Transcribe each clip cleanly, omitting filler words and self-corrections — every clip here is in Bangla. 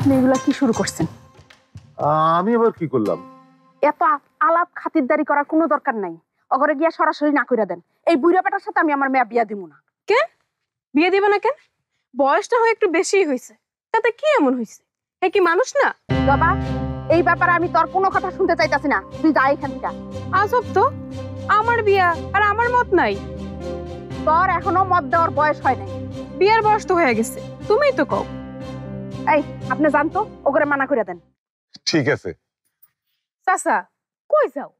আপনি এগুলা কি শুরু করছেন? আমি আবার কি করলাম? এত আলাপ খাতিরদারি করার কোনো দরকার নাই। অগরে গিয়া সরাসরি না কইরা দেন। এই বুইড়া বেটার সাথে আমি আমার মেয়ে বিয়া দিব না। কেন বিয়ে দিবে না কেন? বয়সটা হয় একটু বেশিই হয়েছে, তাতে কি এমন হয়েছে? এ কি মানুষ না? বাবা, এই ব্যাপারে আমি তোর কোনো কথা শুনতে চাইতাছি না। তুই যা এখান থেকে। আজব তো, আমার বিয়া আর আমার মত নাই। তোর এখনো মত দেওয়ার বয়স হয় নাই। বিয়ার বয়স তো হয়ে গেছে, তুমিই তো কও। এই আপনি জানতো, ওগরে মানা কইরা দেন। ঠিক আছে। চাচা কই যাও?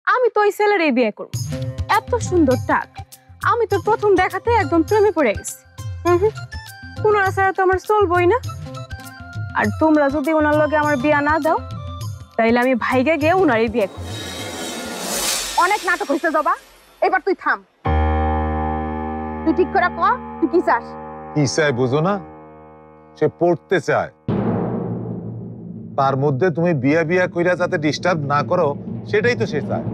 আমি তো ওই ছেলের এই বিয়ে করব। এত সুন্দর টাক, আমি তো প্রথম দেখাতে একদম প্রেমে পড়ে গেছি। পুনরা ছাড়া তো আমার চলবই না। আর তোমরা যদি ওনার লগে আমার বিয়া না দাও, তাইলে আমি ভাইগে গিয়ে উনারই বিয়ে করব। অনেক নাটক হইছে জবা, এবার তুই থাম। তুই ঠিক করে ক, তুই কি চাস? কি চাই বুঝো না? সে পড়তে চায়। তার মধ্যে তুমি বিয়া বিয়া কইরা যাতে ডিস্টার্ব না করো, সেটাই তো সে চায়।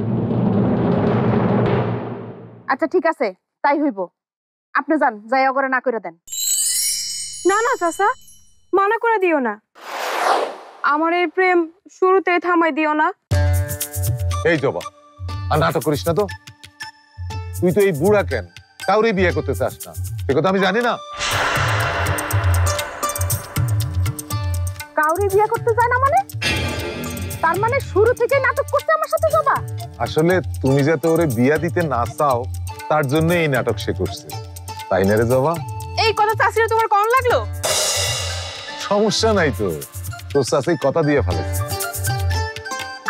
আচ্ছা ঠিক আছে, তাই হইব। আপনি যান, যাই অগরে না কইরা দেন। না না চাচা, মানা করে দিও না। আমার এই প্রেম শুরুতে থামাই দিও না। এই জবা, আর নাটক করিস না তো। তুই তো এই বুড়া কেন কাউরে বিয়ে করতে চাস না, সে কথা আমি জানি না। কাউরে বিয়ে করতে চায় না মানে? তার মানে শুরু থেকে নাটক করতে আমার সাথে জবা? আসলে তুমি যাতে ওরে বিয়া দিতে না চাও, তার জন্য এই নাটক সে করছে, তাই না রে জবা? এই কথা চাচিরে তোমার কেমন লাগলো? সমস্যা নাই তো, তোর চাচি কথা দিয়ে ফেলেছে।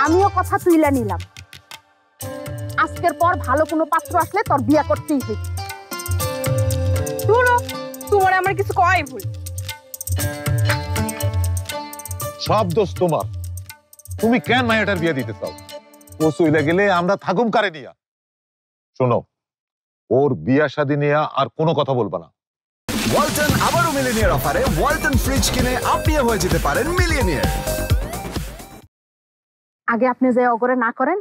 আমিও কথা তুইলা নিলাম। আজকের পর ভালো কোনো পাত্র আসলে তোর বিয়া করতেই হইবে। শুনো, তোমার আমার কিছু কয় ভুল। সব দোষ তোমার। তুমি কেন মায়াটার বিয়ে দিতে চাও? ও চইলা গেলে আমরা থাকুম কারে নিয়া। শোনো, ওর বিয়া শাদী নিয়ে আর কোনো কথা বলবা না। ওয়ালটন আবারও মিলিয়নিয়ার অফারে ওয়ালটন ফ্রিজ কিনে আপনিও হয়ে যেতে পারেন মিলিয়নিয়ার। আগে আপনি যে অগরে না করেন,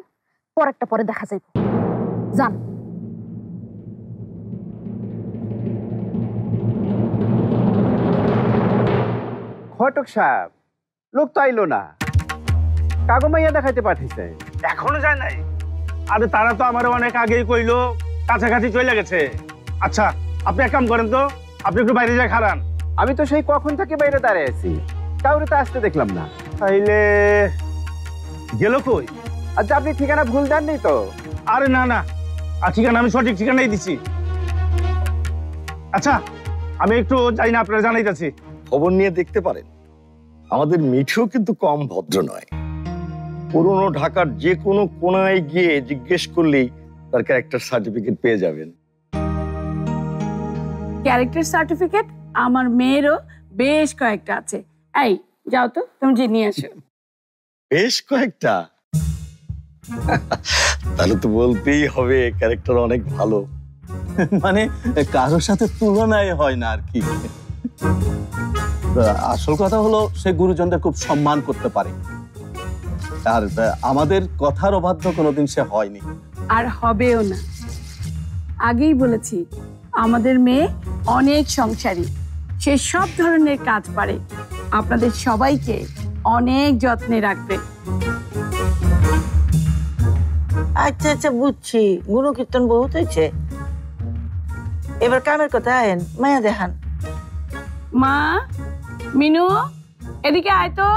পরেরটা পরে দেখা যাইব। যান। ঘটক সাহেব, লোক তো আইলো না। কাগো মাইয়া দেখাইতে পাঠিয়েছে। এখনো যায় নাই? আরে তারা তো আমার অনেক আগেই কইলো, কাছাকাছি চলে গেছে। আচ্ছা আপনি এক কাম করেন তো, আপনি একটু বাইরে যায় খারান। আমি তো সেই কখন থেকে বাইরে দাঁড়িয়ে আছি, কাউরে তো আসতে দেখলাম না। তাইলে গেল কই? আচ্ছা আপনি ঠিকানা ভুল দেননি তো? আরে না না, আর ঠিকানা আমি সঠিক ঠিকানাই দিছি। আচ্ছা আমি একটু যাই না, আপনারা জানাইতেছি। খবর নিয়ে দেখতে পারেন, আমাদের মিঠু কিন্তু কম ভদ্র নয়। পুরনো ঢাকার যে কোনো কোনায় গিয়ে জিজ্ঞেস করলেই তার ক্যারেক্টার সার্টিফিকেট পেয়ে যাবেন। ক্যারেক্টার সার্টিফিকেট আমার মেয়েরও বেশ কয়েকটা আছে। এই যাও তো, তুমি যে নিয়ে আসো। বেশ কয়েকটা? তাহলে তো বলতেই হবে ক্যারেক্টার অনেক ভালো। মানে কারোর সাথে তুলনায় হয় না আর কি। আসল কথা হলো সে গুরুজনদের খুব সম্মান করতে পারে, আর আমাদের কথার অবাধ্য কোনোদিন সে হয়নি, আর হবেও না। আগেই বলেছি আমাদের মেয়ে অনেক সংসারী, সে সব ধরনের কাজ পারে, আপনাদের সবাইকে অনেক যত্নে রাখবে। আচ্ছা আচ্ছা বুঝছি, গুণকীর্তন বহুত হয়েছে, এবার কামের কথা আয়েন, মায়া দেখান। মা, মিনু এদিকে আয় তো।